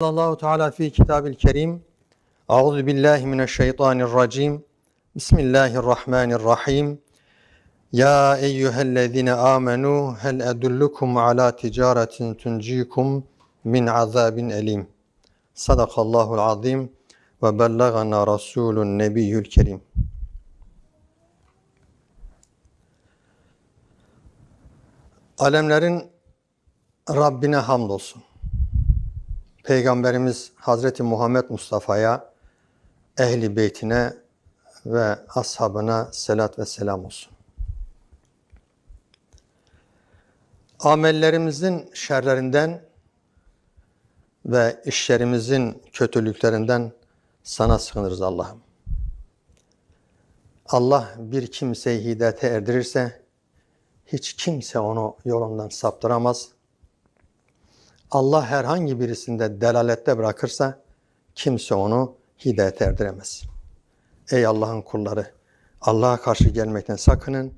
Allahu Teala fi Kitabil Kerim. Euzu billahi mineşşeytanirracim. Bismillahirrahmanirrahim. Ya eyyühellezine amenu hel edullukum ala ticaretin tuncikum min azabin elim. Sadakallahul azim ve bellagana rasulun nebiyyül kerim. Alemlerin Rabbine hamdolsun. Peygamberimiz Hazreti Muhammed Mustafa'ya, ehli beytine ve ashabına selat ve selam olsun. Amellerimizin şerlerinden ve işlerimizin kötülüklerinden sana sığınırız Allah'ım. Allah bir kimseyi hidayete erdirirse hiç kimse onu yolundan saptıramaz. Allah herhangi birisinde delalette bırakırsa kimse onu hidayete erdiremez. Ey Allah'ın kulları! Allah'a karşı gelmekten sakının,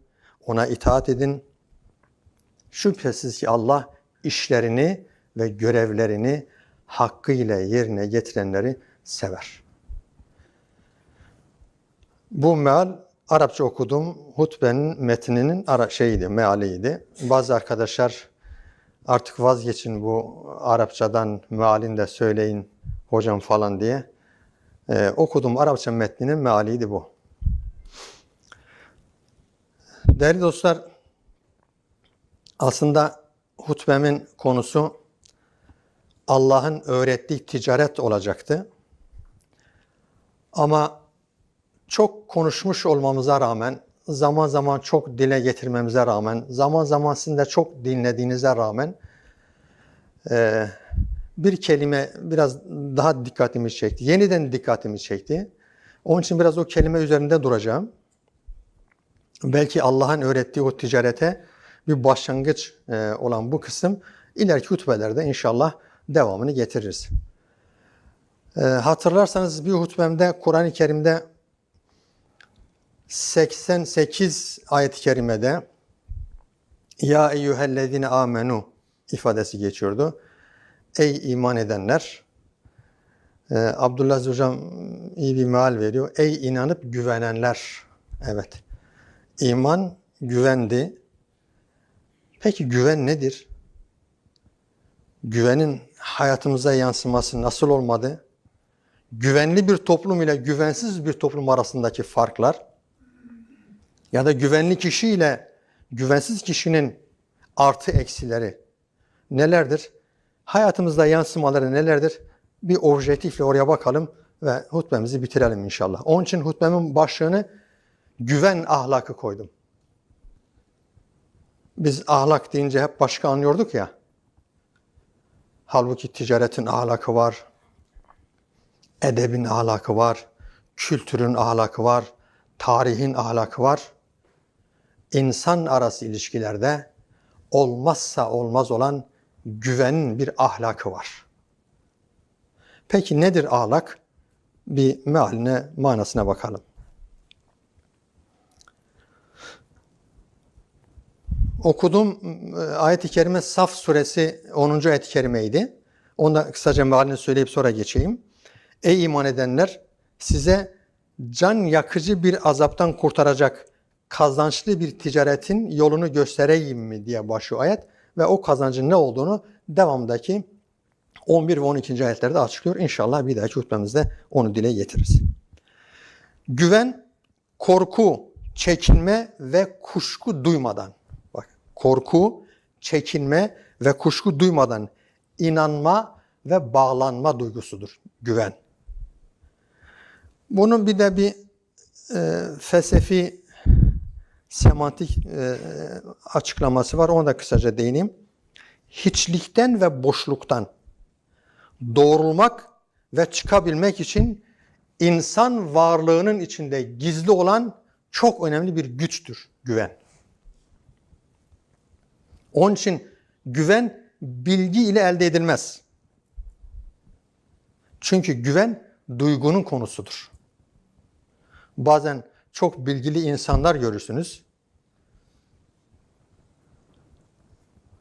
ona itaat edin. Şüphesiz ki Allah işlerini ve görevlerini hakkıyla yerine getirenleri sever. Bu meal Arapça okudum. Hutbenin metninin mealiydi. Bazı arkadaşlar artık vazgeçin bu Arapçadan mealini de söyleyin hocam falan diye. Okudum Arapça metninin mealiydi bu. Değerli dostlar, aslında hutbemin konusu Allah'ın öğrettiği ticaret olacaktı. Ama çok konuşmuş olmamıza rağmen, zaman zaman çok dile getirmemize rağmen, zaman zaman sizin de çok dinlediğinize rağmen bir kelime biraz daha dikkatimi çekti. Yeniden dikkatimi çekti. Onun için biraz o kelime üzerinde duracağım. Belki Allah'ın öğrettiği o ticarete bir başlangıç olan bu kısım ileriki hutbelerde inşallah devamını getiririz. Hatırlarsanız bir hutbemde Kur'an-ı Kerim'de 88 ayet-i kerimede Ya eyyühellezine amenu ifadesi geçiyordu. Ey iman edenler, Abdullah Aziz Hocam iyi bir meal veriyor. Ey inanıp güvenenler. Evet, iman güvendi. Peki güven nedir? Güvenin hayatımıza yansıması nasıl olmadı? Güvenli bir toplum ile güvensiz bir toplum arasındaki farklar ya da güvenli kişi ile güvensiz kişinin artı eksileri nelerdir? Hayatımızda yansımaları nelerdir? Bir objektifle oraya bakalım ve hutbemizi bitirelim inşallah. Onun için hutbemin başlığını güven ahlakı koydum. Biz ahlak deyince hep başka anlıyorduk ya. Halbuki ticaretin ahlakı var, edebin ahlakı var, kültürün ahlakı var, tarihin ahlakı var. İnsan arası ilişkilerde olmazsa olmaz olan güvenin bir ahlakı var. Peki nedir ahlak? Bir mealine, manasına bakalım. Okuduğum ayet-i kerime Saf suresi 10. ayet-i kerimeydi. Onu da kısaca mealini söyleyip sonra geçeyim. Ey iman edenler, size can yakıcı bir azaptan kurtaracak kazançlı bir ticaretin yolunu göstereyim mi diye başlıyor ayet ve o kazancın ne olduğunu devamdaki 11 ve 12. ayetlerde açıklıyor. İnşallah bir dahaki hutbemizde onu dile getiririz. Güven, korku, çekinme ve kuşku duymadan, bak, korku, çekinme ve kuşku duymadan inanma ve bağlanma duygusudur güven. Bunun bir de bir felsefi semantik açıklaması var. Ona da kısaca değineyim. Hiçlikten ve boşluktan doğrulmak ve çıkabilmek için insan varlığının içinde gizli olan çok önemli bir güçtür güven. Onun için güven bilgi ile elde edilmez. Çünkü güven duygunun konusudur. Bazen çok bilgili insanlar görürsünüz.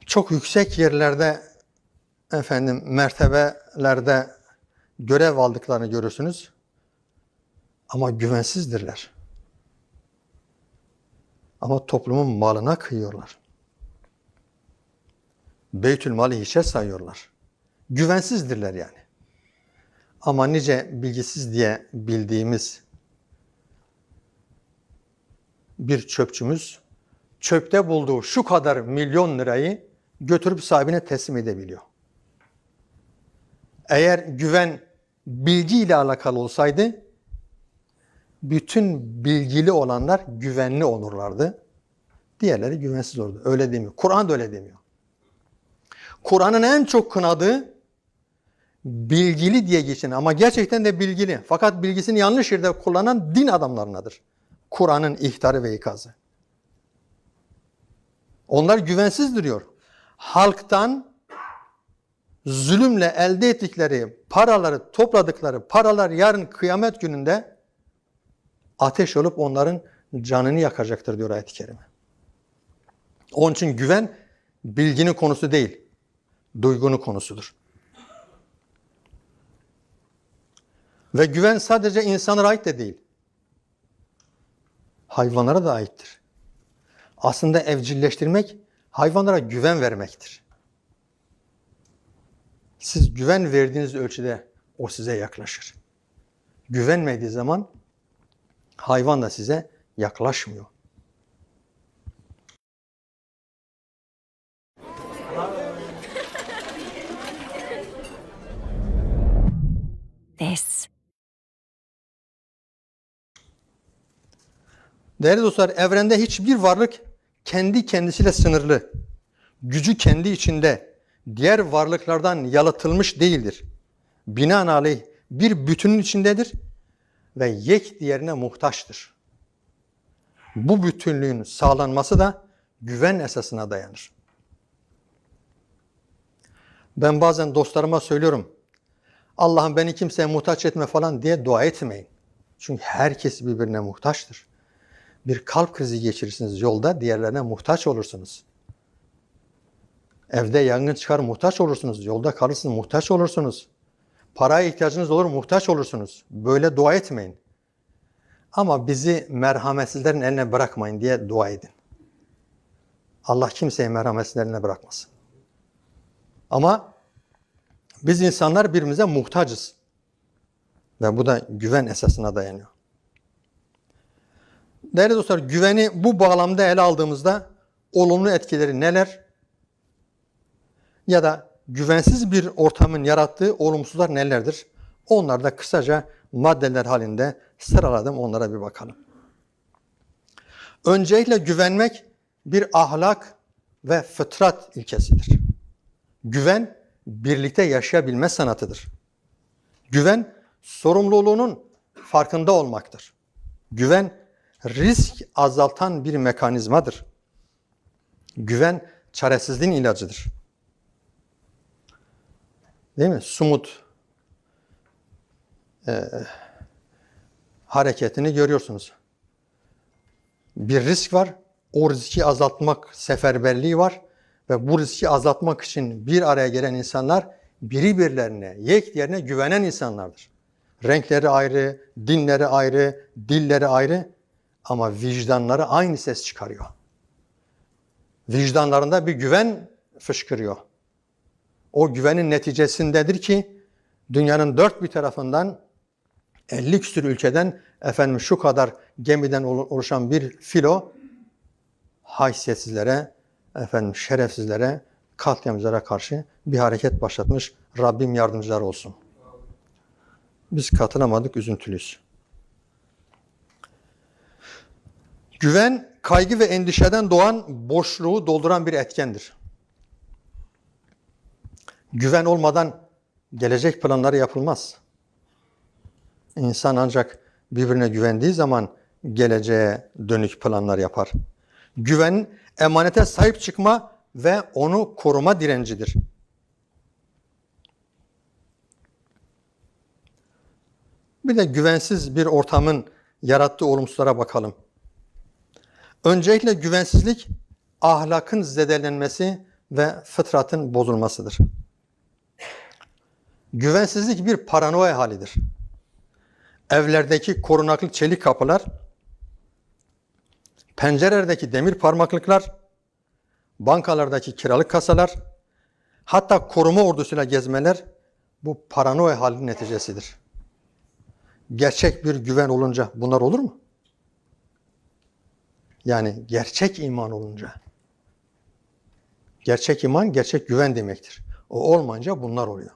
Çok yüksek yerlerde mertebelerde görev aldıklarını görürsünüz. Ama güvensizdirler. Ama toplumun malına kıyıyorlar. Beytülmali hiçe sayıyorlar. Güvensizdirler yani. Ama nice bilgisiz diye bildiğimiz bir çöpçümüz çöpte bulduğu şu kadar milyon lirayı götürüp sahibine teslim edebiliyor. Eğer güven bilgiyle alakalı olsaydı bütün bilgili olanlar güvenli olurlardı. Diğerleri güvensiz olurdu. Öyle demiyor. Kur'an da öyle demiyor. Kur'an'ın en çok kınadığı bilgili diye geçen ama gerçekten de bilgili. Fakat bilgisini yanlış yerde kullanan din adamlarınadır. Kur'an'ın ihtarı ve ikazı. Onlar güvensiz diyor. Halktan zulümle elde ettikleri paraları, topladıkları paralar yarın kıyamet gününde ateş olup onların canını yakacaktır diyor ayet-i kerime. Onun için güven bilginin konusu değil, duygunun konusudur. Ve güven sadece insana ait de değil, hayvanlara da aittir. Aslında evcilleştirmek, hayvanlara güven vermektir. Siz güven verdiğiniz ölçüde o size yaklaşır. Güvenmediği zaman hayvan da size yaklaşmıyor. Değerli dostlar, evrende hiçbir varlık kendi kendisiyle sınırlı, gücü kendi içinde, diğer varlıklardan yalıtılmış değildir. Binaenaleyh bir bütünün içindedir ve yek diğerine muhtaçtır. Bu bütünlüğün sağlanması da güven esasına dayanır. Ben bazen dostlarıma söylüyorum, Allah'ım beni kimseye muhtaç etme falan diye dua etmeyin. Çünkü herkes birbirine muhtaçtır. Bir kalp krizi geçirirsiniz yolda, diğerlerine muhtaç olursunuz. Evde yangın çıkar, muhtaç olursunuz. Yolda kalırsınız, muhtaç olursunuz. Paraya ihtiyacınız olur, muhtaç olursunuz. Böyle dua etmeyin. Ama bizi merhametsizlerin eline bırakmayın diye dua edin. Allah kimseyi merhametsizlerin eline bırakmasın. Ama biz insanlar birbirimize muhtacız. Ve bu da güven esasına dayanıyor. Değerli dostlar, güveni bu bağlamda ele aldığımızda olumlu etkileri neler? Ya da güvensiz bir ortamın yarattığı olumsuzlar nelerdir? Onları da kısaca maddeler halinde sıraladım. Onlara bir bakalım. Öncelikle güvenmek bir ahlak ve fıtrat ilkesidir. Güven, birlikte yaşayabilme sanatıdır. Güven, sorumluluğunun farkında olmaktır. Güven, risk azaltan bir mekanizmadır. Güven, çaresizliğin ilacıdır. Değil mi? Sumut hareketini görüyorsunuz. Bir risk var. O riski azaltmak seferberliği var. Ve bu riski azaltmak için bir araya gelen insanlar birbirlerine, yek diğerine güvenen insanlardır. Renkleri ayrı, dinleri ayrı, dilleri ayrı ama vicdanları aynı ses çıkarıyor. Vicdanlarında bir güven fışkırıyor. O güvenin neticesindedir ki dünyanın dört bir tarafından 50 küsur ülkeden şu kadar gemiden oluşan bir filo haysiyetsizlere, şerefsizlere, katliamcılara karşı bir hareket başlatmış. Rabbim yardımcılar olsun. Biz katılamadık, üzüntülüyüz. Güven, kaygı ve endişeden doğan boşluğu dolduran bir etkendir. Güven olmadan gelecek planları yapılmaz. İnsan ancak birbirine güvendiği zaman geleceğe dönük planlar yapar. Güven, emanete sahip çıkma ve onu koruma direncidir. Bir de güvensiz bir ortamın yarattığı olumsuzlara bakalım. Öncelikle güvensizlik, ahlakın zedelenmesi ve fıtratın bozulmasıdır. Güvensizlik bir paranoya halidir. Evlerdeki korunaklı çelik kapılar, pencerelerdeki demir parmaklıklar, bankalardaki kiralık kasalar, hatta koruma ordusuyla gezmeler bu paranoya halinin neticesidir. Gerçek bir güven olunca bunlar olur mu? Yani gerçek iman olunca. Gerçek iman, gerçek güven demektir. O olmayınca bunlar oluyor.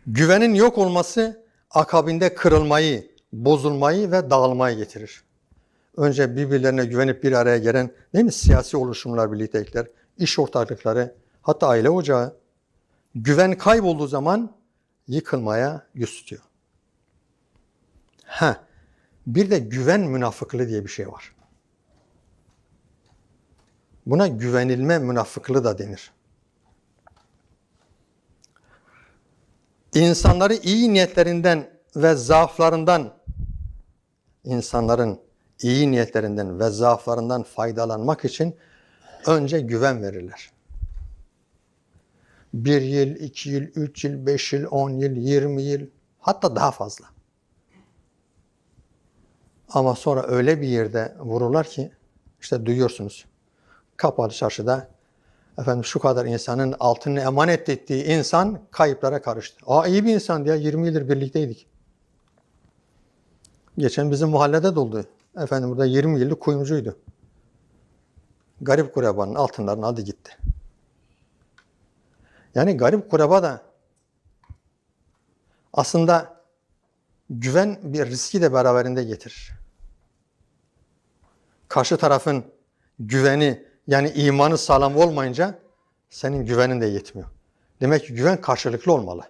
Güvenin yok olması akabinde kırılmayı, bozulmayı ve dağılmayı getirir. Önce birbirlerine güvenip bir araya gelen, değil mi? Siyasi oluşumlar, birliktelikler, iş ortaklıkları, hatta aile ocağı. Güven kaybolduğu zaman yıkılmaya yüz tutuyor. Bir de güven münafıklığı diye bir şey var. Buna güvenilme münafıklığı da denir. İnsanları iyi niyetlerinden ve zaaflarından, insanların iyi niyetlerinden ve zaaflarından faydalanmak için önce güven verirler. 1 yıl, 2 yıl, 3 yıl, 5 yıl, 10 yıl, 20 yıl, hatta daha fazla. Ama sonra öyle bir yerde vururlar ki, işte duyuyorsunuz, kapalı çarşıda, efendim şu kadar insanın altını emanet ettiği insan kayıplara karıştı. İyi bir insan diye 20 yıldır birlikteydik. Geçen bizim mahallede doldu. Efendim burada 20 yıllık kuyumcuydu. Garip kurebanın altınlarını aldı gitti. Yani garip kureba da aslında güven bir riski de beraberinde getirir. Karşı tarafın güveni, yani imanı sağlam olmayınca senin güvenin de yetmiyor. Demek ki güven karşılıklı olmalı.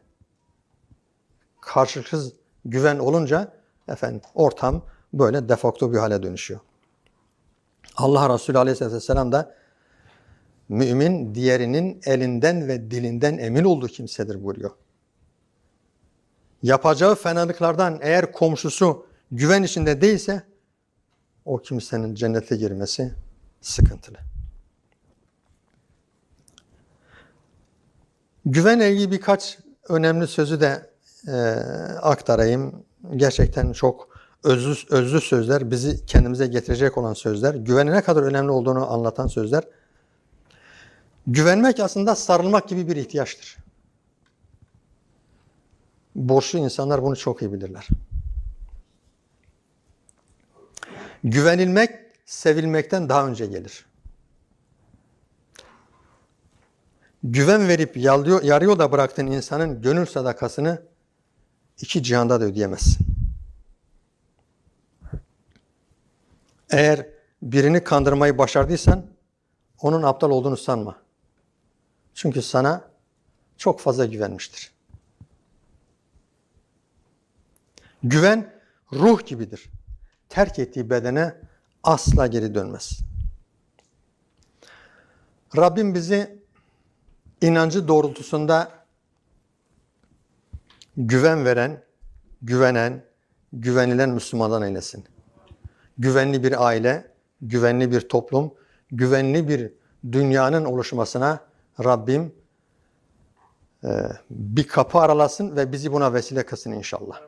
Karşılıksız güven olunca ortam böyle defakto bir hale dönüşüyor. Allah Resulü Aleyhisselatü Vesselam da mümin diğerinin elinden ve dilinden emin olduğu kimsedir buyuruyor. Yapacağı fenalıklardan eğer komşusu güven içinde değilse o kimsenin cennete girmesi sıkıntılı. Güvenle ilgili birkaç önemli sözü de aktarayım. Gerçekten çok özlü sözler, bizi kendimize getirecek olan sözler, güvenin ne kadar önemli olduğunu anlatan sözler. Güvenmek aslında sarılmak gibi bir ihtiyaçtır. Borçlu insanlar bunu çok iyi bilirler. Güvenilmek, sevilmekten daha önce gelir. Güven verip yarı yolda bıraktığın insanın gönül sadakasını 2 cihanda da ödeyemezsin. Eğer birini kandırmayı başardıysan onun aptal olduğunu sanma. Çünkü sana çok fazla güvenmiştir. Güven ruh gibidir. Terk ettiği bedene asla geri dönmez. Rabbim bizi inancı doğrultusunda güven veren, güvenen, güvenilen Müslümandan eylesin. Güvenli bir aile, güvenli bir toplum, güvenli bir dünyanın oluşmasına Rabbim bir kapı aralasın ve bizi buna vesile kılsın inşallah.